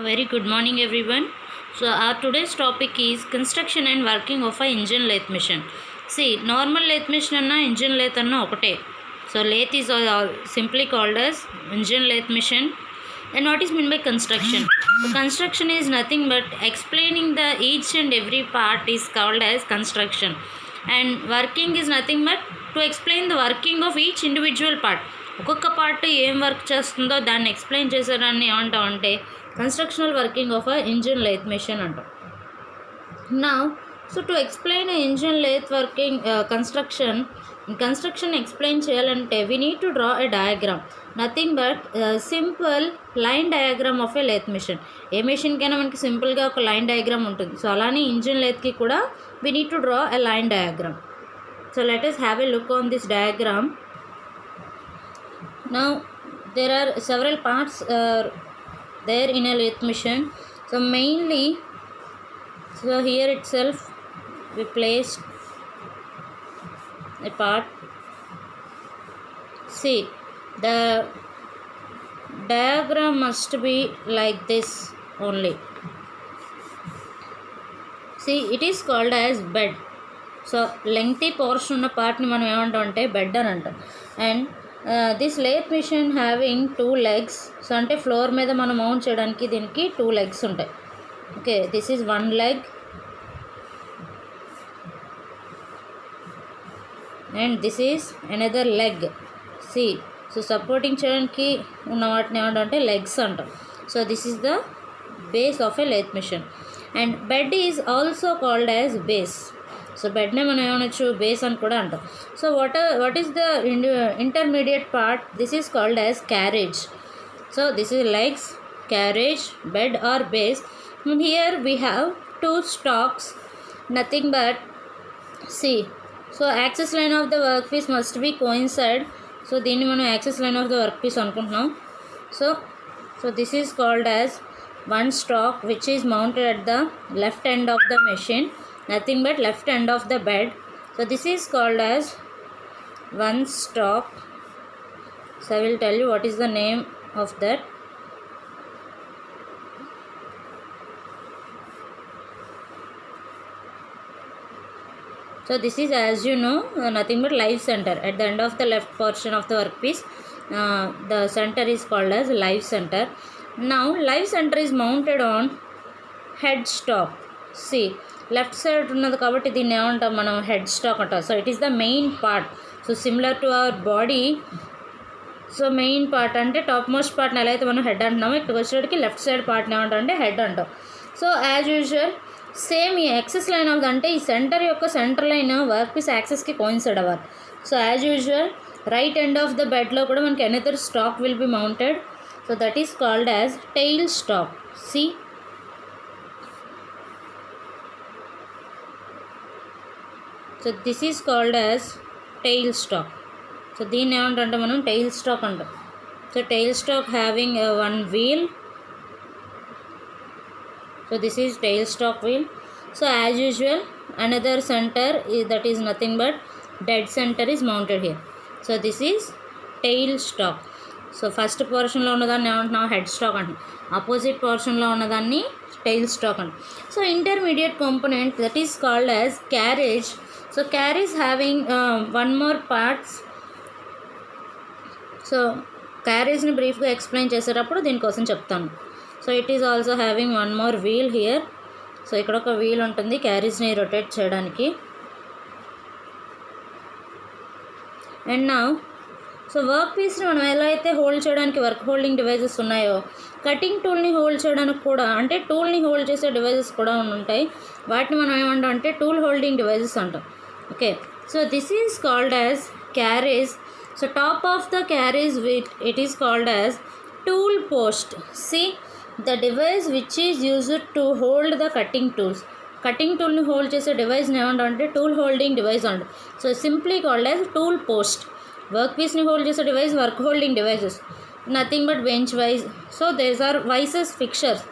A very good morning, everyone. So, our today's topic is construction and working of a engine lathe machine. See, normal lathe machine and engine lathe anna okate. So, lathe is simply called as engine lathe machine. And what is meant by construction? So, construction is nothing but explaining the each and every part is called as construction. And working is nothing but to explain the working of each individual part. ఒక్కొక్క part ఏం work చేస్తుందో దాన్ని explain చేసేదాన్ని ఏమంటాం అంటే constructional working of a engine lathe machine అంటాం. నా so to explain engine lathe working construction explain చేయాలంటే we need to draw a diagram, nothing but simple line diagram of a lathe machine. ఏ మెషిన్కైనా మనకి సింపుల్గా ఒక లైన్ డయాగ్రామ్ ఉంటుంది. So అలానే ఇంజిన్ లేత్కి కూడా we need to draw a line diagram. So let us have a look on this diagram. Now there are several parts there in a lathe machine. So mainly, so here itself we placed a part. See, the diagram must be like this only. See, it is called as bed. So lengthy portion ఉన్న పార్ట్ని మనం ఏమంటాం అంటే bed అని అంటాం. And this lathe machine having 2 legs. So అంటే floor మీద మనం మౌంట్ చేయడానికి దీనికి 2 legs ఉంటాయి. Okay, this is 1 leg and this is another leg. See, so supporting చేయడానికి ఉన్న వాటిని ఏమంటాం లెగ్స్ అంటాం. So this is the base of a lathe machine. And bed is also called as base. So బెడ్నే మనం ఏమనొచ్చు base అని కూడా అంటాం. So what is the intermediate part? This is called as carriage. So this is legs, carriage, bed or base. And here we have 2 stalks, nothing but see. So axis line of the workpiece must be coincide. So దీన్ని మనం axis line of the workpiece అనుకుంటున్నాం. So this is called as one stalk which is mounted at the left end of the machine, nothing but left end of the bed. So this is called as one stalk. So I will tell you what is the name of that. So this is, as you know, nothing but live center. At the end of the left portion of the workpiece, the center is called as live center. Now live center is mounted on head stock. See, left side ఉన్నది కాబట్టి దీన్ని ఏమంటాం మనం head stock అంటాం. So it is the main part. So similar to our body. So main part అంటే top most పార్ట్ని ఎలా అయితే మనం హెడ్ అంటున్నామో ఇక్కడికి వచ్చేటికి లెఫ్ట్ సైడ్ పార్ట్ని ఏమంటాం అంటే హెడ్ అంటాం. సో యాజ్ యూజువల్ సేమ్ ఈ యాక్సిస్ లైన్ ఆఫ్ అంటే ఈ సెంటర్ యొక్క సెంటర్ లైన్ వర్క్ పీస్ యాక్సిస్కి కోయిన్సైడ్ అవ్వాలి. So as usual right end of the బెడ్లో కూడా మనకి another stock will be mounted. So that is called as tail stock. See, so this is called as tail stock. So దీన్ని ఏమంటే మనం tail stock అంటాం. So tail stock having 1 wheel. So this is tail stalk wheel. So as usual another center that is nothing but dead center is mounted here. So this is tail stalk. So first portion లో ఉన్నదాన్ని ఏమంటున్నాం head stock అంటాం. Opposite పోర్షన్లో ఉన్నదాన్ని tail stock అంటాం. So intermediate component that is called as carriage. So carriage having 1 more parts. So క్యారేజ్ని బ్రీఫ్గా explain చేసేటప్పుడు దీనికోసం చెప్తాను. So it is also having 1 more wheel హియర్. సో ఇక్కడ ఒక వీల్ ఉంటుంది క్యారేజ్ని రొటేట్ చేయడానికి. అండ్ నా సో వర్క్ పీస్ని మనం ఎలా అయితే హోల్డ్ చేయడానికి వర్క్ హోల్డింగ్ డివైజెస్ ఉన్నాయో కటింగ్ టూల్ని హోల్డ్ చేయడానికి కూడా అంటే టూల్ని హోల్డ్ చేసే డివైజెస్ కూడా ఉంటాయి. వాటిని మనం ఏమంటాం అంటే టూల్ హోల్డింగ్ డివైజెస్ అంటాం. Okay, so this is called as carriage. So top of the carriage it is called as tool post. See, the device which is used to hold the cutting tools. Cutting టూల్ని hold చేసే డివైస్ని ఏమంటామంటే tool holding device అంటాం. So simply called as tool post. Work పీస్ని hold చేసే device work holding devices, nothing but bench vice. So these are vices fixtures.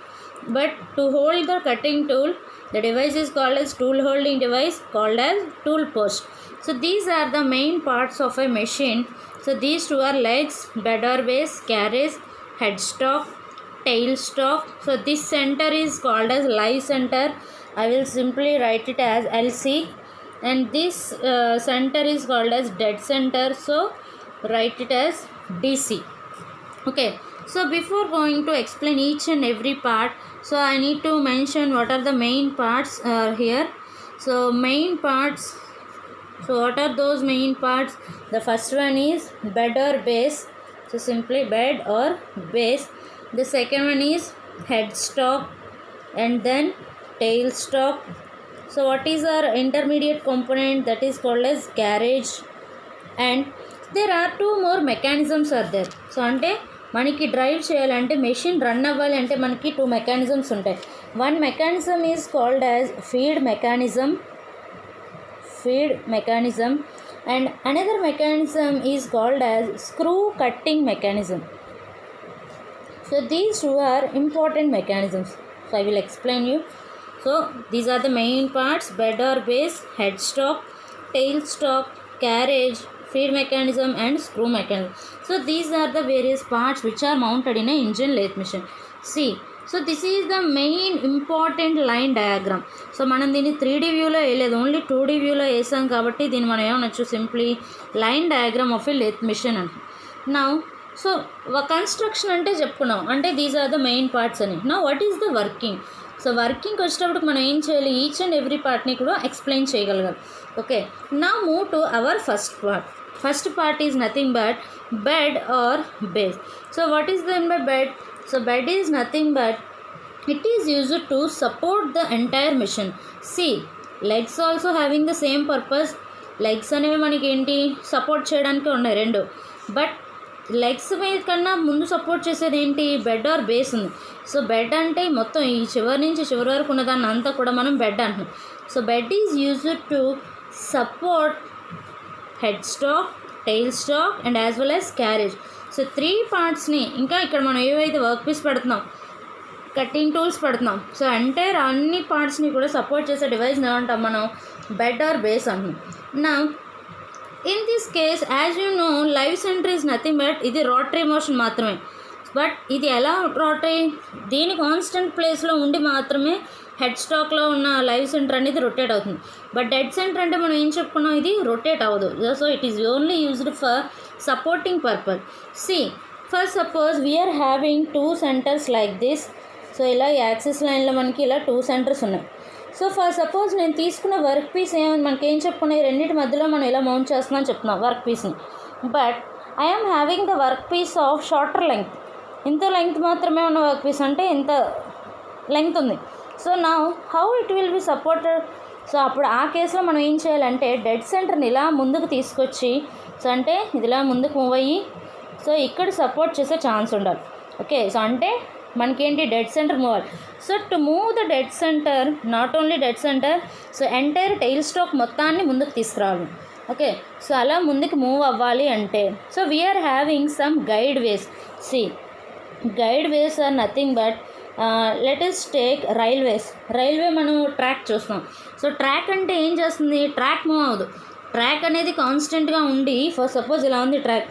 But to hold the cutting tool the device is called as tool holding device called as tool post. So these are the main parts of a machine. So these two are legs, bed or base, carriage, headstock, tailstock. So this center is called as live center. I will simply write it as LC. And this center is called as dead center. So write it as DC. Okay. So before going to explain each and every part, so I need to mention what are the main parts here. So main parts. So what are those main parts? The first one is bed or base. So simply bed or base. The second one is headstock and then tailstock. So what is our intermediate component? That is called as carriage. And there are two more mechanisms are there. So ante మనకి drive చేయాలంటే machine run అవ్వాలి అంటే మనకి two mechanisms ఉంటాయి. One mechanism is called as feed mechanism and another mechanism is called as screw cutting mechanism. So these two are important mechanisms. So I will explain you. So these are the main parts: bed or base, headstock, tailstock, carriage, feed mechanism and screw mechanism. So these are the various parts which are mounted in a engine lathe machine. See, so this is the main important line diagram. So మనం దీన్ని 3D వ్యూలో వేయలేదు, only 2D వ్యూలో వేసాం కాబట్టి దీన్ని మనం ఏమనొచ్చు, simply line diagram of a lathe machine అంట. నా సో కన్స్ట్రక్షన్ అంటే చెప్పుకున్నాం, అంటే these are the main parts అని. నా what is the working? So వర్కింగ్కి వచ్చేటప్పుడు మనం ఏం చేయాలి, ఈచ్ అండ్ ఎవ్రీ పార్ట్ని కూడా ఎక్స్ప్లెయిన్ చేయగలగాలి. ఓకే, నా move to hour first part. First part is nothing but bed or base. So what is then by bed? So bed is nothing but it is used to support the entire machine. See, legs also having the same purpose. Legs అనేవి మనకి ఏంటి, support చేయడానికి ఉన్నాయి రెండు. But legs మీద కన్నా ముందు support చేసేది ఏంటి, బెడ్ ఆర్ బేస్ ఉంది. సో బెడ్ అంటే మొత్తం ఈ చివరి నుంచి చివరి వరకు ఉన్నదాన్ని అంతా కూడా మనం బెడ్ అంటున్నాం. So bed is used to support headstock, tailstock and as well as carriage. So 3 పార్ట్స్ని, ఇంకా ఇక్కడ మనం ఏవైతే వర్క్ పీస్ పెడుతున్నాం, కటింగ్ టూల్స్ పెడుతున్నాం, సో ఎంటైర్ అన్ని పార్ట్స్ని కూడా సపోర్ట్ చేసే డివైస్ని ఏమంటాం మనం, బెడ్ ఆర్ బేస్ అంటున్నాం. నా in this case as you no, live centre is nothing but ఇది రోటరీ మోషన్ మాత్రమే. బట్ ఇది ఎలా రోటరీ, దీని కాన్స్టెంట్ ప్లేస్లో ఉండి మాత్రమే హెడ్ స్టాక్లో ఉన్న లైవ్ సెంటర్ అనేది రొటేట్ అవుతుంది. బట్ డెడ్ సెంటర్ అంటే మనం ఏం చెప్పుకున్నాం, ఇది రొటేట్ అవ్వదు. So it is only used for supporting purpose. See first suppose we are having 2 centres like this. So ఇలా యాక్సిస్ లైన్లో మనకి ఇలా 2 సెంటర్స్ ఉన్నాయి. సో ఫర్ సపోజ్ నేను తీసుకున్న వర్క్ పీస్ మనకి ఏం చెప్పుకున్నాయి, రెండింటి మధ్యలో మనం ఇలా మౌంట్ చేస్తున్నాం చెప్తున్నాం వర్క్ పీస్ని. But I'm having the work piece of shorter length. ఇంత లెంగ్త్ మాత్రమే ఉన్న వర్క్ పీస్, అంటే ఇంత లెంగ్త్ ఉంది. సో నా how it will be supported. So అప్పుడు ఆ కేసులో మనం ఏం చేయాలంటే డెడ్ సెంటర్ని ఇలా ముందుకు తీసుకొచ్చి, సో అంటే ఇది ఇలా ముందుకు మూవ్ అయ్యి, సో ఇక్కడ సపోర్ట్ చేసే ఛాన్స్ ఉండాలి. ఓకే, సో అంటే మనకేంటి, డెడ్ సెంటర్ మూవ్ అవ్వాలి. So to move the dead centre, not only dead centre, so entire tail stock మొత్తాన్ని ముందుకు తీసుకురావాలి. ఓకే, సో అలా ముందుకు మూవ్ అవ్వాలి అంటే, so we are having some guide ways. See guide ways are nothing but let us take railway మనం track చూస్తాం. So track అంటే ఏం చేస్తుంది, ట్రాక్ మూవ్ అవ్వదు. ట్రాక్ అనేది కాన్స్టెంట్గా ఉండి, ఫర్ సపోజ్ ఇలా ఉంది ట్రాక్,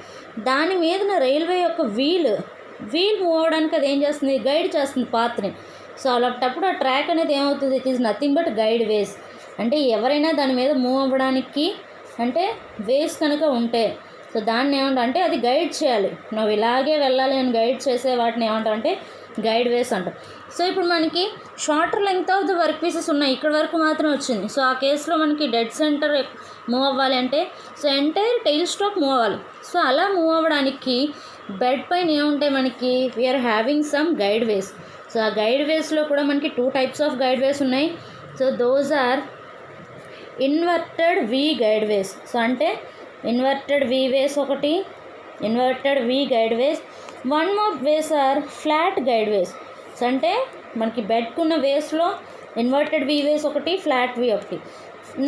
దాని మీద రైల్వే యొక్క వీల్ మూవ్ అవ్వడానికి అది ఏం చేస్తుంది, గైడ్ చేస్తుంది పాత్ని. సో అలాంటప్పుడు ఆ ట్రాక్ అనేది ఏమవుతుంది, it is nothing but guide ways. అంటే ఎవరైనా దాని మీద మూవ్ అవ్వడానికి అంటే వేస్ కనుక ఉంటే, సో దాన్ని ఏమంటా అంటే అది గైడ్ చేయాలి, నువ్వు ఇలాగే వెళ్ళాలి అని గైడ్ చేసే వాటిని ఏమంటాం అంటే గైడ్ వేస్ అంటాం. సో ఇప్పుడు మనకి shorter length of the work pieces ఉన్నాయి, ఇక్కడ వరకు మాత్రం వచ్చింది. సో ఆ కేసులో మనకి డెడ్ సెంటర్ మూవ్ అవ్వాలి అంటే, so entire tail stock move అవ్వాలి. సో అలా మూవ్ అవ్వడానికి బెడ్ పైన ఏముంటాయి మనకి, we are having some guide ways. So ఆ గైడ్ వేస్లో కూడా మనకి 2 టైప్స్ ఆఫ్ గైడ్ వేస్ ఉన్నాయి. So those are inverted V guide ways. So అంటే ఇన్వర్టెడ్ వి వేస్ ఒకటి, inverted V guide ways. One more ways are flat guide ways. So అంటే మనకి బెడ్కున్న వేస్లో inverted V ways ఒకటి, flat V ఒకటి.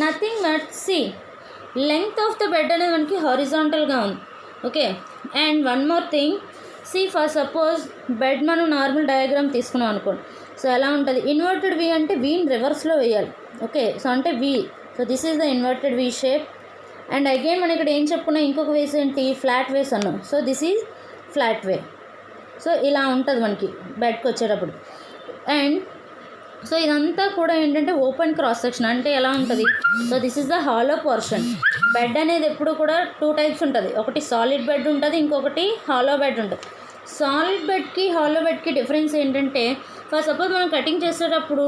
Nothing but see length of the bed అనేది మనకి హారిజాంటల్గా ఉంది. Okay, and one more thing, see for suppose bed మనం normal diagram తీసుకున్నాం అనుకోండి. సో ఎలా ఉంటుంది, ఇన్వర్టెడ్ వి అంటే వీని రివర్స్లో వేయాలి. ఓకే, సో అంటే V, so this is the inverted V shape. And again మనం ఇక్కడ ఏం చెప్పుకున్నాం, ఇంకొక వేస్ ఏంటి, ఫ్లాట్ వేస్ అన్నాం. So this is flat way. So ఇలా ఉంటుంది మనకి బెడ్కి వచ్చేటప్పుడు. అండ్ సో ఇదంతా కూడా ఏంటంటే ఓపెన్ క్రాస్ సెక్షన్. అంటే ఎలా ఉంటుంది, so this is the hollow portion. Bed అనేది ఎప్పుడు కూడా 2 టైప్స్ ఉంటుంది. ఒకటి సాలిడ్ బెడ్ ఉంటుంది, ఇంకొకటి హాలో బెడ్ ఉంటుంది. సాలిడ్ బెడ్కి హాలో బెడ్కి డిఫరెన్స్ ఏంటంటే, ఫర్ సపోజ్ మనం కటింగ్ చేసేటప్పుడు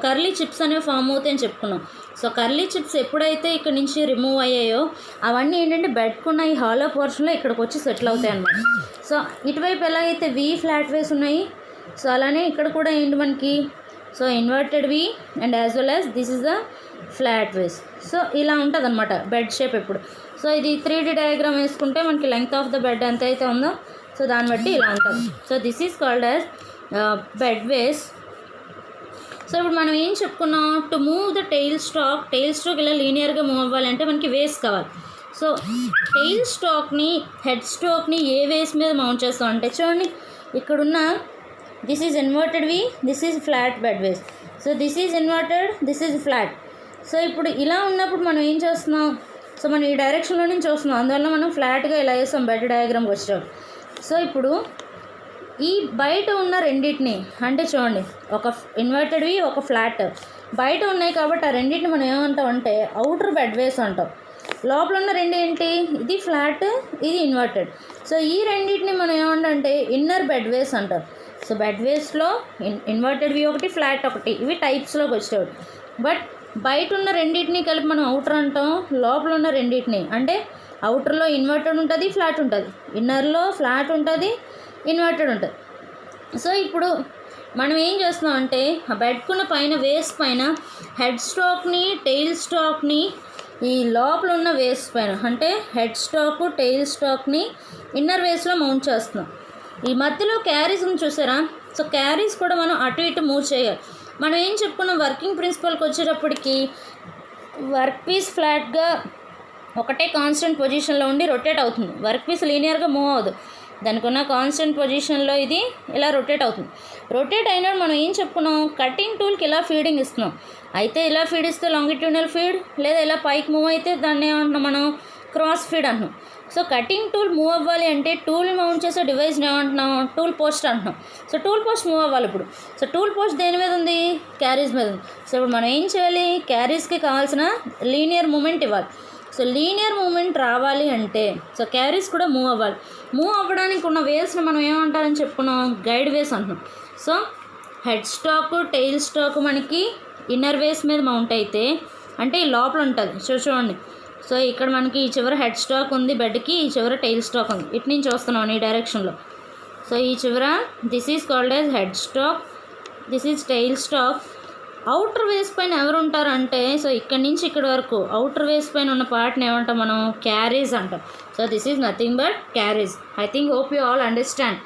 కర్లీ చిప్స్ అనేవి ఫామ్ అవుతాయి అని చెప్పుకున్నాం. సో కర్లీ చిప్స్ ఎప్పుడైతే ఇక్కడ నుంచి రిమూవ్ అయ్యాయో అవన్నీ ఏంటంటే బెడ్కున్న ఈ హాలో పోర్షన్లో ఇక్కడికి వచ్చి సెటిల్ అవుతాయి అన్నమాట. సో ఇటువైపు ఎలా అయితే వి ఫ్లాట్ వేస్ ఉన్నాయి, సో అలానే ఇక్కడ కూడా ఏంటి మనకి, so inverted V and as well as this is the flat ways. So ఇలా ఉంటుంది అనమాట బెడ్ షేప్ ఎప్పుడు. సో ఇది 3D డయాగ్రామ్ వేసుకుంటే మనకి లెంగ్త్ ఆఫ్ ద బెడ్ ఎంత అయితే ఉందో సో దాన్ని బట్టి ఇలా ఉంటుంది. So this is called as bed ways. So ఇప్పుడు మనం ఏం చెప్పుకున్నాం, to move the tail stock ఇలా లీనియర్గా మూవ్ అవ్వాలంటే మనకి వేస్ కావాలి. సో టెయిల్ స్టాక్ని హెడ్ స్టాక్ని ఏ వేస్ మీద మౌంట్ చేస్తాం అంటే చూడండి, ఇక్కడున్న this is inverted V, this is flat bed ways. So this is inverted, this is flat. So ఇప్పుడు ఇలా ఉన్నప్పుడు మనం ఏం చేస్తున్నాం, సో మనం ఈ డైరెక్షన్లో నుంచి చూస్తున్నాం, అందువల్ల మనం ఫ్లాట్గా ఇలా వేస్తాం బెడ్ డయాగ్రామ్కి వచ్చేటప్పుడు. సో ఇప్పుడు ఈ బయట ఉన్న రెండింటిని అంటే చూడండి, ఒక ఇన్వర్టెడ్వి ఒక ఫ్లాట్ బయట ఉన్నాయి కాబట్టి ఆ రెండింటిని మనం ఏమంటాం అంటే అవుటర్ బెడ్ వేస్ అంటాం. లోపల ఉన్న రెండు ఏంటి, ఇది ఫ్లాట్ ఇది ఇన్వర్టెడ్. సో ఈ రెండింటిని మనం ఏమంటే ఇన్నర్ బెడ్ వేస్ అంటారు. సో బెడ్ వేస్లో ఇన్వర్టెడ్వి ఒకటి ఫ్లాట్ ఒకటి, ఇవి టైప్స్లోకి వచ్చేవాడు. బట్ బయట ఉన్న రెండింటిని కలిపి మనం అవుటర్ అంటాం, లోపల ఉన్న రెండింటిని అంటే అవుటర్లో ఇన్వర్టెడ్ ఉంటుంది ఫ్లాట్ ఉంటుంది, ఇన్నర్లో ఫ్లాట్ ఉంటుంది ఇన్వర్టెడ్ ఉంటుంది. సో ఇప్పుడు మనం ఏం చేస్తున్నాం అంటే ఆ బెడ్కున్న పైన వేస్ పైన హెడ్ స్టాక్ని టెయిల్ స్టాక్ని ఈ లోపల ఉన్న వేస్ పైన అంటే హెడ్ స్టాక్ టెయిల్ స్టాక్ని ఇన్నర్ వేస్లో మౌంట్ చేస్తున్నాం. ఈ మధ్యలో క్యారీస్ చూసారా, సో క్యారీస్ కూడా మనం అటు ఇటు మూవ్ చేయాలి. మనం ఏం చెప్పుకున్నాం, వర్కింగ్ ప్రిన్సిపల్కి వచ్చేటప్పటికి వర్క్ పీస్ ఫ్లాట్గా ఒకటే కాన్స్టెంట్ పొజిషన్లో ఉండి రొటేట్ అవుతుంది. వర్క్ పీస్ లీనియర్గా మూవ్ అవ్వదు, దానికి ఉన్న కాన్స్టెంట్ పొజిషన్లో ఇది ఇలా రొటేట్ అవుతుంది. రొటేట్ అయినప్పుడు మనం ఏం చెప్పుకున్నాం, కటింగ్ టూల్కి ఇలా ఫీడింగ్ ఇస్తున్నాం. అయితే ఇలా ఫీడ్ ఇస్తే లాంగిట్యూడినల్ ఫీడ్, లేదా ఇలా పైకి మూవ్ అయితే దాన్ని ఏమంటున్నాం మనం క్రాస్ ఫీడ్ అంటున్నాం. సో కటింగ్ టూల్ మూవ్ అవ్వాలి అంటే టూల్ మౌంట్ చేసే డివైస్ని ఏమంటున్నాం, టూల్ పోస్ట్ అంటున్నాం. సో టూల్ పోస్ట్ మూవ్ అవ్వాలి ఇప్పుడు. సో టూల్ పోస్ట్ దేని మీద ఉంది, క్యారీస్ మీద ఉంది. సో ఇప్పుడు మనం ఏం చేయాలి, క్యారీస్కి కావాల్సిన లీనియర్ మూమెంట్ ఇవ్వాలి. సో లీనియర్ మూమెంట్ రావాలి అంటే సో క్యారీస్ కూడా మూవ్ అవ్వాలి. మూవ్ అవ్వడానికి ఉన్న వేస్ని మనం ఏమంటారని చెప్పుకున్నాం, గైడ్ వేస్ అంటున్నాం. So head stock tail stock మనకి ఇన్నర్ వేస్ మీద మౌంట్ అయితే అంటే ఈ లోపల ఉంటుంది. చూడండి, సో ఇక్కడ మనకి ఈ చివర హెడ్ స్టాక్ ఉంది బెడ్కి, ఈ చివర టెయిల్ స్టాక్ ఉంది, ఇటు నుంచి వస్తున్నాం ఈ డైరెక్షన్లో. సో ఈ చివర this is called as head stock, this is tail stock. Outer ways పైన ఎవరు ఉంటారంటే సో ఇక్కడ నుంచి ఇక్కడ వరకు అవుటర్ వేస్ పైన ఉన్న పార్ట్ని ఏమంటాం మనం, క్యారీస్ అంటాం. So this is nothing but carries. I think hope you all understand.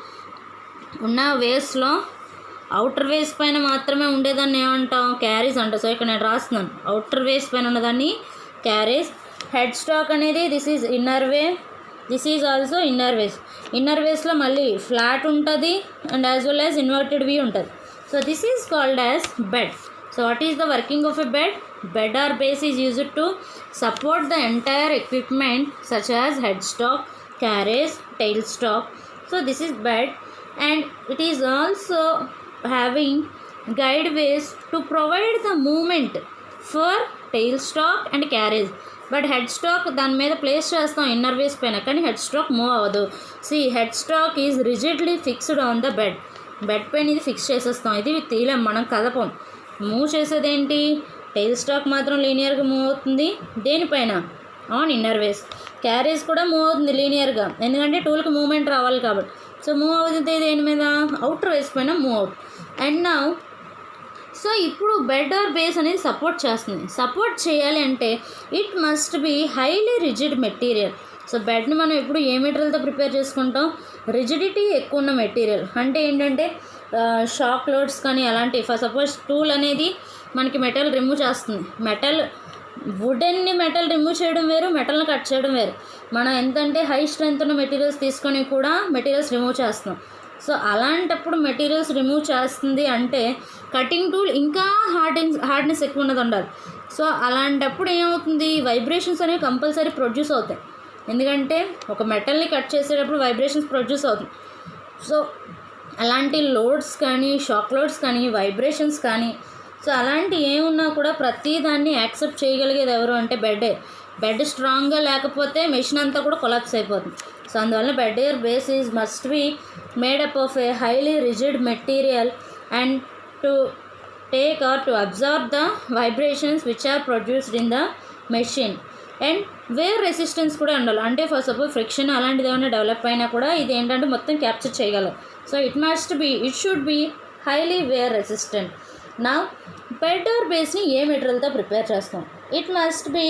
ఉన్న వేస్లో అవుటర్ వేస్ పైన మాత్రమే ఉండేదాన్ని ఏమంటాం, క్యారీస్ అంటాం. సో ఇక్కడ నేను రాస్తున్నాను, అవుటర్ వేస్ పైన ఉన్నదాన్ని క్యారీస్. హెడ్ స్టాక్ అనేది this is inner way, this is also inner ways. Inner వేస్లో మళ్ళీ ఫ్లాట్ ఉంటుంది and as well as inverted V ఉంటుంది. So this is called as bed. So what is the working of a bed? Bed or base is used to support the entire equipment such as headstock, carriage, tailstock. So this is bed, and it is also having guideways to provide the movement for tailstock and carriage. But head stock దాని మీద place చేస్తాం inner ways పైన, కానీ head stock move అవ్వదు. Head stock is rigidly fixed on the bed. Bed పైన ఇది fix చేసేస్తాం, ఇది తీయలేం మనం కదపం. మూవ్ చేసేది ఏంటి, టెయిల్ స్టాక్ మాత్రం లీనియర్గా మూవ్ అవుతుంది దేనిపైన, ఆన్ ఇన్నర్ వేస్. క్యారేజ్ కూడా మూవ్ అవుతుంది లీనియర్గా, ఎందుకంటే టూల్కి మూవ్మెంట్ రావాలి కాబట్టి. సో మూవ్ అవుతుంది దేని మీద, అవుటర్ వేస్ పైన మూవ్ అవుతుంది. అండ్ నా సో ఇప్పుడు బెడ్ ఆర్ బేస్ అనేది సపోర్ట్ చేస్తుంది. సపోర్ట్ చేయాలి అంటే it must be highly rigid material. So బెడ్ని మనం ఎప్పుడు ఏ మెటీరియల్తో ప్రిపేర్ చేసుకుంటాం, రిజిడిటీ ఎక్కువ ఉన్న మెటీరియల్. అంటే ఏంటంటే షాక్ లోడ్స్ కానీ అలాంటివి. ఫర్ సపోజ్ టూల్ అనేది మనకి మెటల్ రిమూవ్ చేస్తుంది. వుడెన్ని మెటల్ రిమూవ్ చేయడం వేరు, మెటల్ని కట్ చేయడం వేరు. మనం ఎంతంటే హై స్ట్రెంత్ ఉన్న మెటీరియల్స్ తీసుకొని కూడా మెటీరియల్స్ రిమూవ్ చేస్తున్నాం. సో అలాంటప్పుడు మెటీరియల్స్ రిమూవ్ చేస్తుంది అంటే కటింగ్ టూల్ ఇంకా హార్డ్నెస్ ఎక్కువ ఉన్నది ఉండాలి. సో అలాంటప్పుడు ఏమవుతుంది, వైబ్రేషన్స్ అనేవి కంపల్సరీ ప్రొడ్యూస్ అవుతాయి. ఎందుకంటే ఒక మెటల్ని కట్ చేసేటప్పుడు వైబ్రేషన్స్ ప్రొడ్యూస్ అవుతుంది. సో అలాంటి లోడ్స్ కానీ, షాక్ లోడ్స్ కానీ, వైబ్రేషన్స్ కానీ, సో అలాంటి ఏమున్నా కూడా ప్రతి దాన్ని యాక్సెప్ట్ చేయగలిగేది ఎవరు అంటే బెడ్డే. బెడ్ స్ట్రాంగ్గా లేకపోతే మెషిన్ అంతా కూడా కొలాప్స్ అయిపోతుంది. సో అందువల్ల bed or base is must be made up of a highly rigid material and to take or to absorb the vibrations which are produced in the machine. And wear resistance కూడా ఉండాలి. అంటే for suppose friction అలాంటిది ఏమైనా develop అయినా కూడా ఇది ఏంటంటే మొత్తం క్యాప్చర్ చేయగలరు. So it should be highly wear resistant. నా బెడ్ ఆర్ బేస్ని ఏ మెటీరియల్తో ప్రిపేర్ చేస్తాం? It must be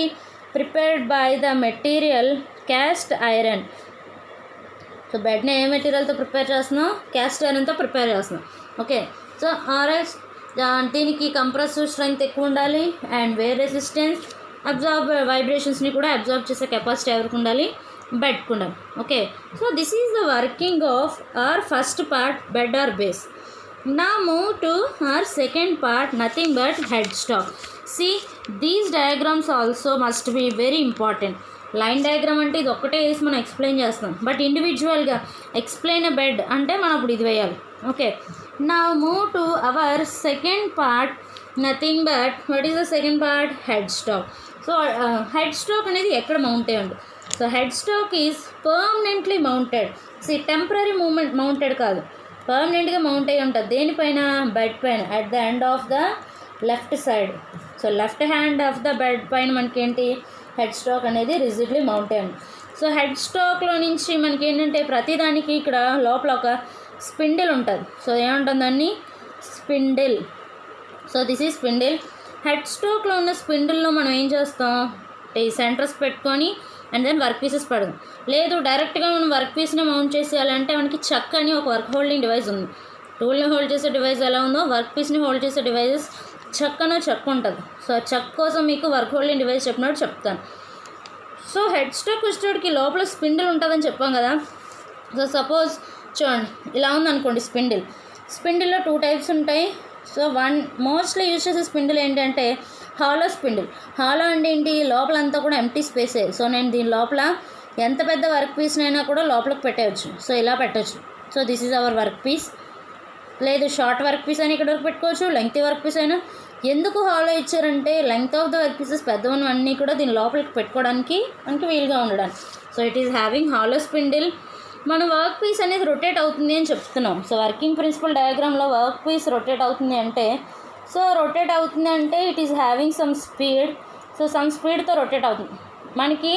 prepared by the material cast iron. So బెడ్ని ఏ మెటీరియల్తో ప్రిపేర్ చేస్తున్నాం? క్యాస్ట్ ఐరన్తో ప్రిపేర్ చేస్తున్నాం. ఓకే, సో ఆర్ఎస్ దీనికి కంప్రెసివ్ స్ట్రెంగ్త్ ఎక్కువ ఉండాలి అండ్ వేర్ రెసిస్టెన్స్, వైబ్రేషన్స్ని కూడా అబ్జార్బ్ చేసే కెపాసిటీ ఎవరికి ఉండాలి? బెడ్కి ఉండాలి. Okay, so this is the working of our first part, bed or base. Now move to our second part, nothing but headstock. See, these diagrams also must be very important. Line diagram అంటే ఇది ఒక్కటే వేసి మనం explain చేస్తాం, but ఇండివిజువల్గా explain అ bed అంటే మనం అప్పుడు ఇది వేయాలి. Okay, now move to our second part, nothing but what is the second part? Head stock. So head stock అనేది ఎక్కడ మౌంట్ అయ్యి ఉంది? So head stock is permanently mounted. See temporary moment mounted కాదు, పర్మనెంట్గా మౌంట్ అయ్యి ఉంటుంది. దేనిపైన? Bed పైన, at the end of the left side. So left hand of the bed పైన మనకి ఏంటి? హెడ్ స్టాక్ అనేది రిజిడ్లీ మౌంట్ అయ్యి ఉంది. సో హెడ్ స్టాక్లో నుంచి మనకి ఏంటంటే ప్రతిదానికి ఇక్కడ లోపల ఒక స్పిండిల్ ఉంటుంది. సో ఏముంటుంది దాన్ని? Spindle. So this is spindle. Head స్టాక్లో ఉన్న స్పిండిల్లో మనం ఏం చేస్తాం? ఈ సెంటర్స్ పెట్టుకొని అండ్ దెన్ వర్క్ పీసెస్ పెడదాం. లేదు డైరెక్ట్గా మనం వర్క్ పీస్ని మౌంట్ చేసేయాలంటే మనకి చక్ అని ఒక వర్క్ హోల్డింగ్ డివైస్ ఉంది. టూల్ని హోల్డ్ చేసే డివైస్ ఎలా ఉందో వర్క్ పీస్ని హోల్డ్ చేసే డివైజెస్ చక్ అనో చక్ ఉంటుంది. సో చక్ కోసం మీకు వర్క్ హోల్డింగ్ డివైస్ చెప్పినట్టు చెప్తాను. సో హెడ్ స్టాక్ వచ్చేటికి లోపల స్పిండిల్ ఉంటుందని చెప్పాం కదా. సో సపోజ్ చూడండి ఇలా ఉందనుకోండి స్పిండిల్. స్పిండిల్లో 2 టైప్స్ ఉంటాయి. సో మోస్ట్లీ యూజ్ చేసే స్పిండిల్ ఏంటంటే హాలో స్పిండిల్. హాలో అంటే ఏంటి? లోపలంతా కూడా ఎంటీ స్పేసే. సో నేను దీని లోపల ఎంత పెద్ద వర్క్ పీస్నైనా కూడా లోపలికి పెట్టవచ్చు. సో ఇలా పెట్టవచ్చు. So this is our work piece. లేదు షార్ట్ వర్క్ పీస్ అని ఇక్కడ వరకు పెట్టుకోవచ్చు, లెంగ్త్ వర్క్ పీస్ అయినా. ఎందుకు హాలో ఇచ్చారంటే length of the work pieces పెద్దవన్నీ కూడా దీని లోపలికి పెట్టుకోవడానికి మనకి వీలుగా ఉండడానికి. So it is having hollow spindle. మన వర్క్ పీస్ అనేది రొటేట్ అవుతుంది అని చెప్తున్నాం. సో వర్కింగ్ ప్రిన్సిపల్ డయాగ్రామ్లో వర్క్ పీస్ రొటేట్ అవుతుంది అంటే, సో రొటేట్ అవుతుంది అంటే it is having some speed. So some స్పీడ్తో రొటేట్ అవుతుంది. మనకి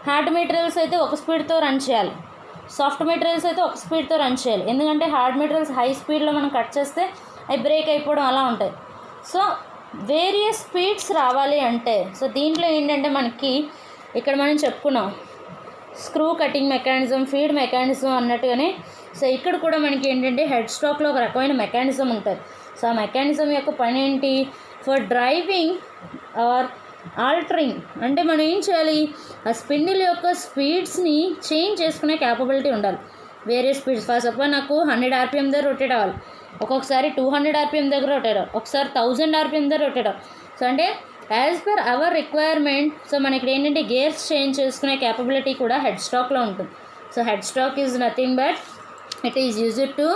హార్డ్ మెటీరియల్స్ అయితే ఒక స్పీడ్తో రన్ చేయాలి, సాఫ్ట్ మెటీరియల్స్ అయితే ఒక స్పీడ్తో రన్ చేయాలి. ఎందుకంటే హార్డ్ మెటీరియల్స్ హై స్పీడ్లో మనం కట్ చేస్తే అవి బ్రేక్ అయిపోవడం అలా ఉంటాయి. సో వేరియస్ స్పీడ్స్ రావాలి అంటే, సో దీంట్లో ఏంటంటే మనకి ఇక్కడ మనం చెప్పుకున్నాం screw cutting mechanism, feed mechanism అన్నట్టుగానే. సో ఇక్కడ కూడా మనకి ఏంటంటే హెడ్ స్టాక్లో ఒక రకమైన మెకానిజం ఉంటుంది. సో ఆ మెకానిజం యొక్క పని ఏంటి? For driving or altering. అంటే మనం ఏం చేయాలి? ఆ స్పిన్డిల్ యొక్క స్పీడ్స్ని చేంజ్ చేసుకునే క్యాపబిలిటీ ఉండాలి. వేరే స్పీడ్స్ ఫర్ సపోజ్ నాకు 100 RPM దగ్గర రొటేట్ అవ్వాలి, ఒక్కొక్కసారి 200 RPM దగ్గర రొటేట్ అవ్వాలి, ఒకసారి 1000 RPM దగ్గర రొటేట్ అవ్వాలి. సో అంటే as per our requirement. So మనకి ఏంటంటే గేర్స్ చేంజ్ చేసుకునే క్యాపబిలిటీ కూడా హెడ్ స్టాక్లో ఉంటుంది. So head stock is nothing but it is used to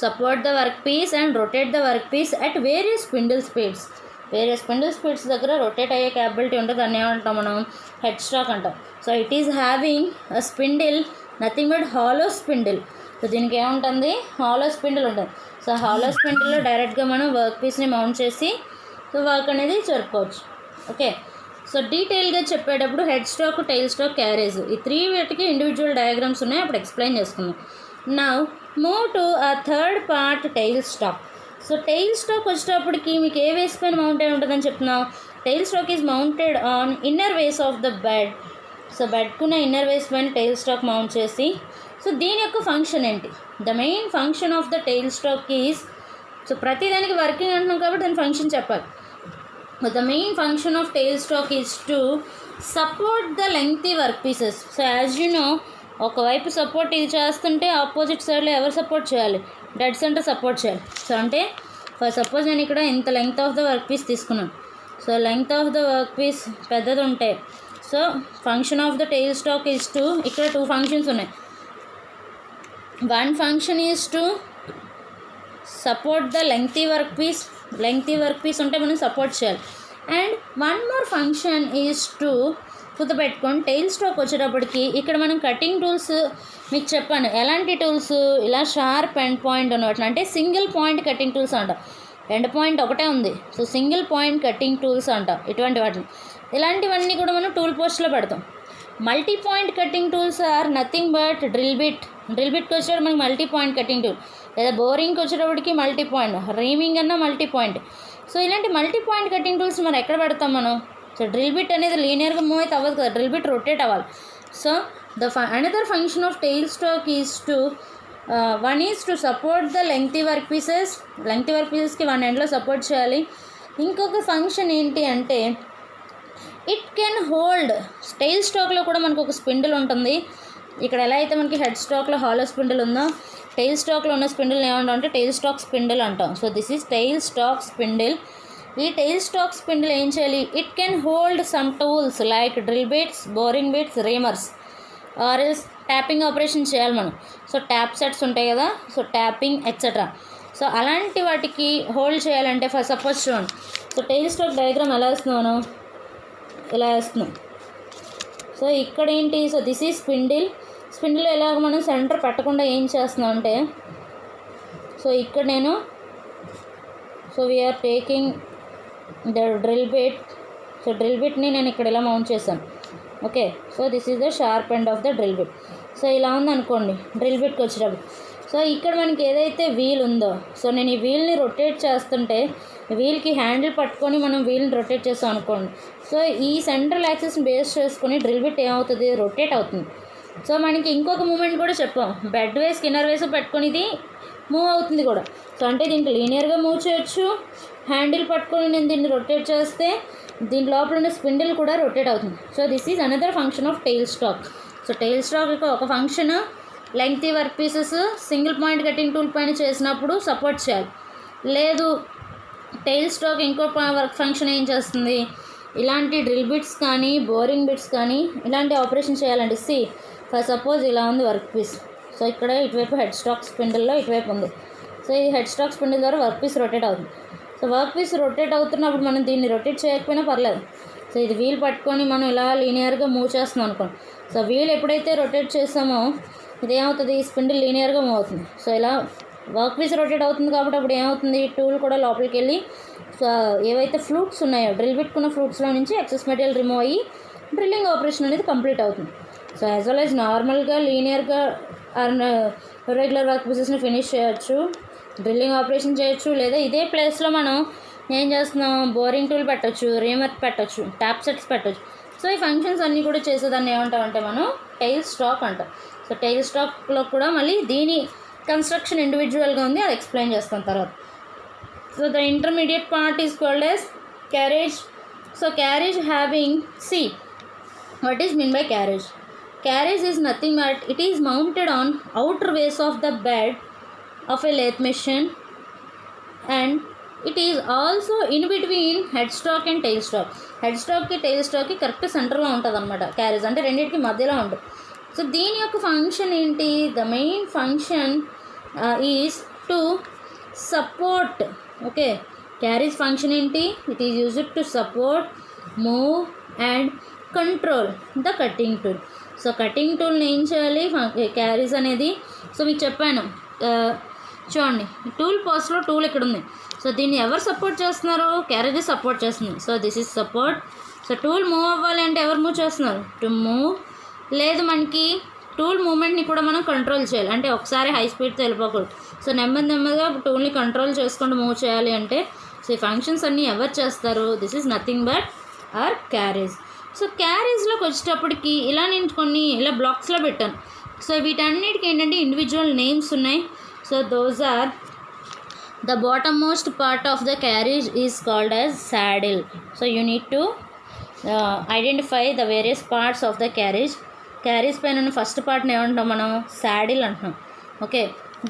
support the work piece and rotate the work piece at various spindle speeds. వేరే spindle speeds దగ్గర rotate అయ్యే capability ఉంటుంది. దాన్ని ఏమంటాం మనం? హెడ్ స్టాక్ అంటాం. So it is having a spindle, nothing but hollow spindle. So దీనికి ఏముంటుంది? హాలో స్పిండిల్ ఉంటుంది. సో హాలో స్పిండిల్లో డైరెక్ట్గా మనం వర్క్ పీస్ని మౌంట్ చేసి సో వర్క్ అనేది జరుపుకోవచ్చు. ఓకే, సో డీటెయిల్గా చెప్పేటప్పుడు head stock, tail stock, carriage, ఈ 3 వీటికి ఇండివిజువల్ డయాగ్రామ్స్ ఉన్నాయి, అప్పుడు ఎక్స్ప్లెయిన్ చేసుకుందాం. నౌ మూవ్ టు ఆ third part, tail stock. So tail stock వచ్చేటప్పటికి మీకు ఏ వేస్ పైన మౌంట్ అయి ఉంటుందని చెప్తున్నాం? Tail stock is mounted on inner ways of the bed. So బెడ్కున్న ఇన్నర్ వేస్ పైన టైల్ స్టాక్ మౌంట్ చేసి, సో దీని యొక్క ఫంక్షన్ ఏంటి? The main function of the tail stock is, so ప్రతిదానికి వర్కింగ్ అంటున్నాం కాబట్టి దాని ఫంక్షన్ చెప్పాలి. The main function of tail stock is to support the lengthy work pieces. So as you know, ఒకవైపు సపోర్ట్ ఇది చేస్తుంటే ఆపోజిట్ సైడ్లో ఎవరు సపోర్ట్ చేయాలి? డెడ్ సెంటర్ సపోర్ట్ చేయాలి. సో అంటే ఫర్ సపోజ్ నేను ఇక్కడ ఇంత length of the work piece తీసుకున్నాను. So length of the work piece పెద్దది ఉంటే, so function of the tail stock is to, ఇక్కడ 2 ఫంక్షన్స్ ఉన్నాయి. One function is to support the lengthy work piece ఉంటే మనం సపోర్ట్ చేయాలి. And one more function is to గుర్తుపెట్టుకోండి, tail stack వచ్చేటప్పటికి ఇక్కడ మనం కటింగ్ టూల్స్ మీకు చెప్పాను. ఎలాంటి టూల్స్, ఇలా షార్ప్ ఎండ్ పాయింట్ ఉన్నట్లు, అంటే సింగిల్ పాయింట్ కటింగ్ టూల్స్ అంట. ఎండ్ పాయింట్ ఒకటే ఉంది, so single point cutting tools అంట. ఇటువంటి వాటిని, ఇలాంటివన్నీ కూడా మనం టూల్ పోస్ట్లో పెడతాం. Multi point cutting tools are nothing but drill బిట్కి వచ్చేటప్పుడు మనకి మల్టీ పాయింట్ కటింగ్ టూల్, లేదా బోరింగ్కి వచ్చేటప్పటికి మల్టీ పాయింట్, రీమింగ్ అన్న మల్టీ పాయింట్. సో ఇలాంటి మల్టీ పాయింట్ కటింగ్ టూల్స్ మనం ఎక్కడ పెడతాం మనం? సో డ్రిల్ బిట్ అనేది లీనియర్గా మూవ్ అయితే అవ్వదు కదా, డ్రిల్ బిట్ రొటేట్ అవ్వాలి. So another function of tail stock is to one is to support the lengthy work పీసెస్కి వన్ ఎండ్లో సపోర్ట్ చేయాలి. ఇంకొక ఫంక్షన్ ఏంటి అంటే ఇట్ కెన్ హోల్డ్. టెయిల్ స్టాక్లో కూడా మనకు ఒక స్పిండిల్ ఉంటుంది. ఇక్కడ ఎలా అయితే మనకి హెడ్ స్టాక్లో హాలో స్పిండిల్ ఉందో, టెయిల్ స్టాక్లో ఉన్న స్పిండిల్ ఏమంటాం అంటే టెయిల్ స్టాక్ స్పిండిల్ అంటాం. So this is tail stock spindle. ఈ టెయిల్ స్టాక్ స్పిండిల్ ఏం చేయాలి? It can hold some tools like drill bits, boring bits, reamers, or else tapping operation చేయాలి మనం. సో ట్యాప్ సెట్స్ ఉంటాయి కదా, సో ట్యాపింగ్ ఎక్సెట్రా. సో అలాంటి వాటికి hold చేయాలంటే ఫస్ట్ సపోజ్ చూడండి. సో టెయిల్ స్టాక్ డయాగ్రామ్ ఎలా వేస్తున్నాను, ఇలా వేస్తున్నాం. సో ఇక్కడ ఏంటి? సో దిస్ ఈజ్ స్పిండిల్ ఎలాగ మనం సెంటర్ పెట్టకుండా ఏం చేస్తున్నాం అంటే, సో ఇక్కడ నేను we are taking the drill bit. So drill బిట్ని నేను ఇక్కడ ఇలా మౌంట్ చేశాను. Okay, so this is the sharp end of the drill bit. So ఇలా ఉందనుకోండి డ్రిల్ బిట్కి వచ్చేటప్పుడు. సో ఇక్కడ మనకి ఏదైతే వీల్ ఉందో, సో నేను ఈ వీల్ని రొటేట్ చేస్తుంటే, వీల్కి హ్యాండిల్ పట్టుకొని మనం వీల్ని రొటేట్ చేస్తాం అనుకోండి. సో ఈ సెంట్రల్ యాక్సిస్ని బేస్ చేసుకొని డ్రిల్ బిట్ ఏమవుతుంది? రొటేట్ అవుతుంది. సో మనకి ఇంకొక మూమెంట్ కూడా చెప్పాం, బెడ్ వేస్ ఇన్నర్ వేస్ పెట్టుకొని ఇది మూవ్ అవుతుంది కూడా. సో అంటే దీంట్లో లీనియర్గా మూవ్ చేయొచ్చు, హ్యాండిల్ పట్టుకొని నేను దీన్ని రొటేట్ చేస్తే దీని లోపల ఉన్న స్పిండిల్ కూడా రొటేట్ అవుతుంది. So this is another function of tail stock. So tail stock యొక్క ఒక function lengthy work pieces single point cutting tool పైన చేసినప్పుడు సపోర్ట్ చేయాలి. లేదు టెయిల్ స్టాక్ ఇంకో వర్క్ ఫంక్షన్ ఏం చేస్తుంది? ఇలాంటి డ్రిల్ బిట్స్ కానీ బోరింగ్ బిట్స్ కానీ ఇలాంటి ఆపరేషన్ చేయాలండి. ఫర్ సపోజ్ ఇలా ఉంది వర్క్ పీస్. సో ఇక్కడ ఇటువైపు హెడ్ స్టాక్ స్పిండిల్లో ఇటువైపు ఉంది. సో ఈ హెడ్ స్టాక్ స్పిండిల్ ద్వారా వర్క్ పీస్ రొటేట్ అవుతుంది. సో వర్క్ పీస్ రొటేట్ అవుతున్నప్పుడు మనం దీన్ని రొటేట్ చేయకపోయినా పర్లేదు. సో ఇది వీల్ పట్టుకొని మనం ఇలా లీనియర్గా మూవ్ చేస్తున్నాం అనుకోండి. సో వీల్ ఎప్పుడైతే రొటేట్ చేస్తామో ఇదేమవుతుంది? స్పిండిల్ లీనియర్గా మూవ్ అవుతుంది. సో ఇలా వర్క్ పీస్ రొటేట్ అవుతుంది కాబట్టి అప్పుడు ఏమవుతుంది? టూల్ కూడా లోపలికి వెళ్ళి సో ఏవైతే ఫ్లూట్స్ ఉన్నాయో డ్రిల్ పెట్టుకున్న ఫ్లూట్స్లో నుంచి ఎక్సెస్ మెటీరియల్ రిమూవ్ అయ్యి డ్రిల్లింగ్ ఆపరేషన్ అనేది కంప్లీట్ అవుతుంది. సో యాజ్ వెల్ యాజ్ నార్మల్గా లీనియర్గా రెగ్యులర్ వర్క్ పీసెస్ని ఫినిష్ చేయొచ్చు, డ్రిల్లింగ్ ఆపరేషన్ చేయొచ్చు, లేదా ఇదే ప్లేస్లో మనం ఏం చేస్తున్నాం? బోరింగ్ టూల్ పెట్టచ్చు, రీమర్ పెట్టచ్చు, ట్యాప్ సెట్స్ పెట్టచ్చు. సో ఈ ఫంక్షన్స్ అన్నీ కూడా చేసేదాన్ని ఏమంటామంటే మనం టెయిల్ స్టాక్ అంటాం. సో టెయిల్ స్టాక్లో కూడా మళ్ళీ దీని కన్స్ట్రక్షన్ ఇండివిజువల్గా ఉంది, అది ఎక్స్ప్లెయిన్ చేస్తాం తర్వాత. So the intermediate part is called as carriage. So carriage having what is mean by carriage? Carriage is nothing but it is mounted on outer face of the bed of a lathe machine, and it is also in between headstock and tailstock. Headstock కి tailstock కి correct సెంటర్లో ఉంటుంది అనమాట carriage, అంటే రెండింటికి మధ్యలో ఉంటుంది. So దీని యొక్క ఫంక్షన్ ఏంటి? The main function is to support. Okay, carriage function ఏంటి? It is used to support, move and control the cutting tool. So cutting టూల్ని ఏం చేయాలి? క్యారేజ్ అనేది, సో మీకు చెప్పాను చూడండి, టూల్ పోస్ట్లో టూల్ ఇక్కడ ఉంది. సో దీన్ని ఎవరు సపోర్ట్ చేస్తున్నారు? క్యారేజ్ సపోర్ట్ చేస్తుంది. So this is support. So tool move అవ్వాలి అంటే ఎవరు మూవ్ చేస్తున్నారు? To move. లేదు మనకి టూల్ మూమెంట్ని కూడా మనం కంట్రోల్ చేయాలి, అంటే ఒకసారి హై స్పీడ్తో వెళ్ళిపోకూడదు. సో నెమ్మదిగా టూల్ని కంట్రోల్ చేసుకుంటూ మూవ్ చేయాలి అంటే సో ఈ ఫంక్షన్స్ అన్నీ ఎవరు చేస్తారు? This is nothing but or carriage. So క్యారేజ్లోకి వచ్చేటప్పటికి ఇలా నేను కొన్ని ఇలా బ్లాక్స్లో పెట్టాను. సో వీటన్నిటికి ఏంటంటే ఇండివిజువల్ నేమ్స్ ఉన్నాయి. So those are the bottom most part of the carriage is called as saddle. So you need to identify the various parts of the carriage. Carriage పైన ఫస్ట్ పార్ట్ని ఏమంటాం మనం? సాడిల్ అంటున్నాం. Okay,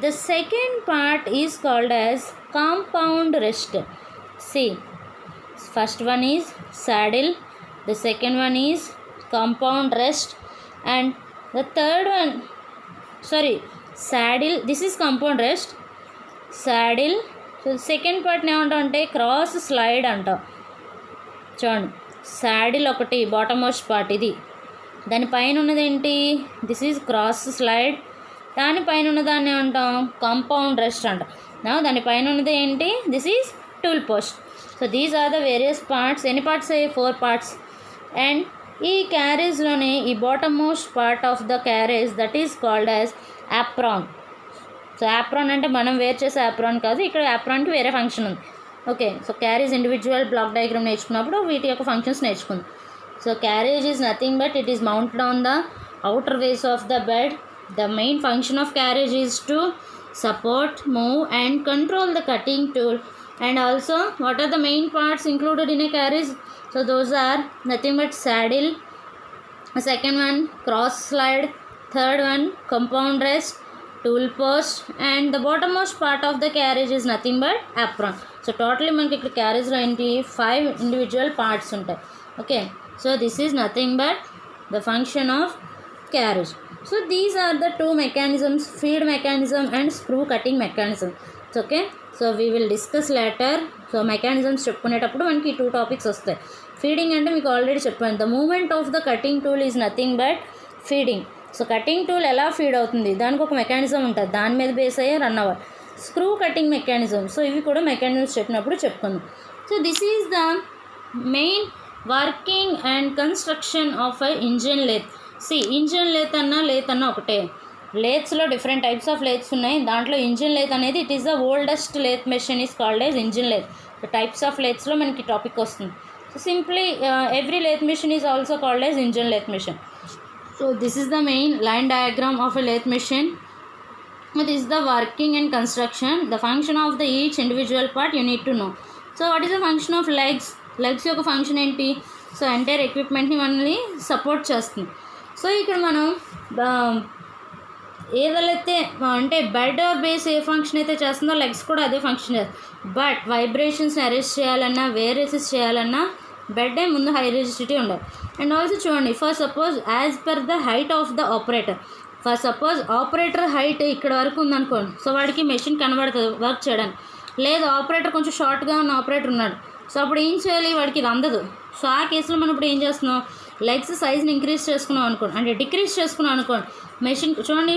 the second part is called as compound rest. See, first one is saddle, the second one is compound rest, and the third one, saddle, this is compound rest, saddle. So second పార్ట్ని ఏమంటాం అంటే cross slide అంటాం. చూడండి, saddle ఒకటి bottom most part ఇది, దానిపైన ఉన్నది ఏంటి, దిస్ ఈజ్ క్రాస్ స్లైడ్. దానిపైన ఉన్నదాన్ని ఏమంటాం కాంపౌండ్ రెస్ట్ అంటాం. దానిపైన ఉన్నది ఏంటి, this is tool post. So these are the various parts. ఎన్ని పార్ట్స్? 4 పార్ట్స్. అండ్ ఈ క్యారేజ్లోనే ఈ bottom most part of the carriage that is called as apron. So apron అంటే మనం వేర్ చేసే యాప్రాన్ కాదు, ఇక్కడ యాప్రాన్కి వేరే ఫంక్షన్ ఉంది. Okay, so carriage individual block diagram నేర్చుకున్నప్పుడు వీటి యొక్క ఫంక్షన్స్ నేర్చుకుంది. So carriage is nothing but it is mounted on the outer face of the bed. The main function of carriage is to support, move and control the cutting tool. And also, what are the main parts included in a carriage? So those are nothing but saddle, second one cross slide, third one compound rest, tool post, and the bottommost part of the carriage is nothing but apron. So totally మనకి ఇక్కడ క్యారేజ్లో ఏంటి 5 individual parts ఉంటాయి. Okay, so this is nothing but the function of carriage. So these are the 2 mechanisms, feed mechanism and screw cutting mechanism. Okay, so we will discuss later. So mechanisms చెప్పుకునేటప్పుడు మనకి 2 topics వస్తాయి. Feeding అంటే మీకు already చెప్పాను, the moment of the cutting tool is nothing but feeding. So cutting tool ఎలా feed అవుతుంది, దానికి ఒక మెకానిజం ఉంటుంది, దాని మీద బేస్ అయ్యే రన్ అవ్వాలి. స్క్రూ కటింగ్ మెకానిజం, సో ఇవి కూడా మెకానిజమ్స్ చెప్పినప్పుడు చెప్పుకుందాం. So this is the main working and construction of a engine lathe. Engine lathe అన్న ఒకటే. లేత్స్లో డిఫరెంట్ టైప్స్ ఆఫ్ లేత్స్ ఉన్నాయి. దాంట్లో ఇంజిన్ లేత్ అనేది it is the oldest lathe machine is called as engine lathe. So types of లేత్స్లో మనకి topic వస్తుంది. So simply every lathe machine is also called as engine lathe machine. So this is the main line diagram of a lathe machine. This is the working and construction. The function of the each individual part you need to know. So what is the function of legs? Legs యొక్క function ఏంటి? So entire ఎక్విప్మెంట్ని మనల్ని support చేస్తుంది. So ఇక్కడ మనం ఏదైతే అంటే bed base ఏ function అయితే చేస్తుందో లెగ్స్ కూడా అదే ఫంక్షన్ చేస్తుంది. బట్ వైబ్రేషన్స్ని అరెస్ట్ చేయాలన్నా, రెసిస్ట్ చేయాలన్నా బెడ్ ముందు హై రెసిస్టివిటీ ఉండాలి. అండ్ ఆల్సో చూడండి, for suppose as per the height of the operator. For suppose operator height ఇక్కడ వరకు ఉందనుకోండి, సో వాడికి మెషిన్ కనబడుతుంది వర్క్ చేయడానికి. లేదు ఆపరేటర్ కొంచెం షార్ట్గా ఉన్న ఆపరేటర్ ఉన్నాడు, సో అప్పుడు ఏం చేయాలి, వాడికి ఇది అందదు. సో ఆ కేసులో మనం ఇప్పుడు ఏం చేస్తున్నాం, లెగ్స్ సైజ్ని ఇంక్రీజ్ చేసుకున్నాం అనుకోండి, అంటే డిక్రీజ్ చేసుకున్నాం అనుకోండి, మెషిన్ చూడండి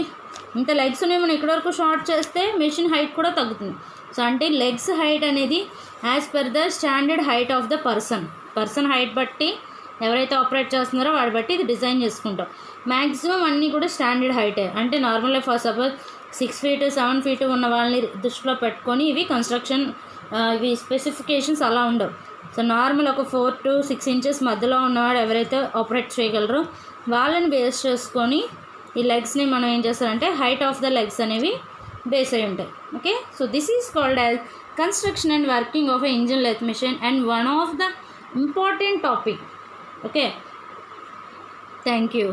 ఇంత లెగ్స్ ఉన్నాయి, మనం ఇక్కడ వరకు షార్ట్ చేస్తే మెషిన్ హైట్ కూడా తగ్గుతుంది. సో అంటే లెగ్స్ హైట్ అనేది as per the standard height of the person height బట్టి ఎవరైతే ఆపరేట్ చేస్తున్నారో వాడి బట్టి ఇది డిజైన్ చేసుకుంటాం. మ్యాక్సిమం అన్నీ కూడా స్టాండర్డ్ హైటే. అంటే నార్మల్గా ఫర్ సపోజ్ 6 feet 7 feet ఉన్న వాళ్ళని దృష్టిలో పెట్టుకొని ఇవి కన్స్ట్రక్షన్ ఇవి స్పెసిఫికేషన్స్ అలా ఉండవు. సో నార్మల్ ఒక 4 to 6 inches మధ్యలో ఉన్నవాడు ఎవరైతే ఆపరేట్ చేయగలరో వాళ్ళని బేస్ చేసుకొని ఈ లెగ్స్ని మనం ఏం చేస్తారంటే హైట్ ఆఫ్ ద లెగ్స్ అనేవి బేస్ అయి ఉంటాయి. Okay, so this is called as construction and working of a engine లెత్ machine and one of the important topic. Okay, thank you.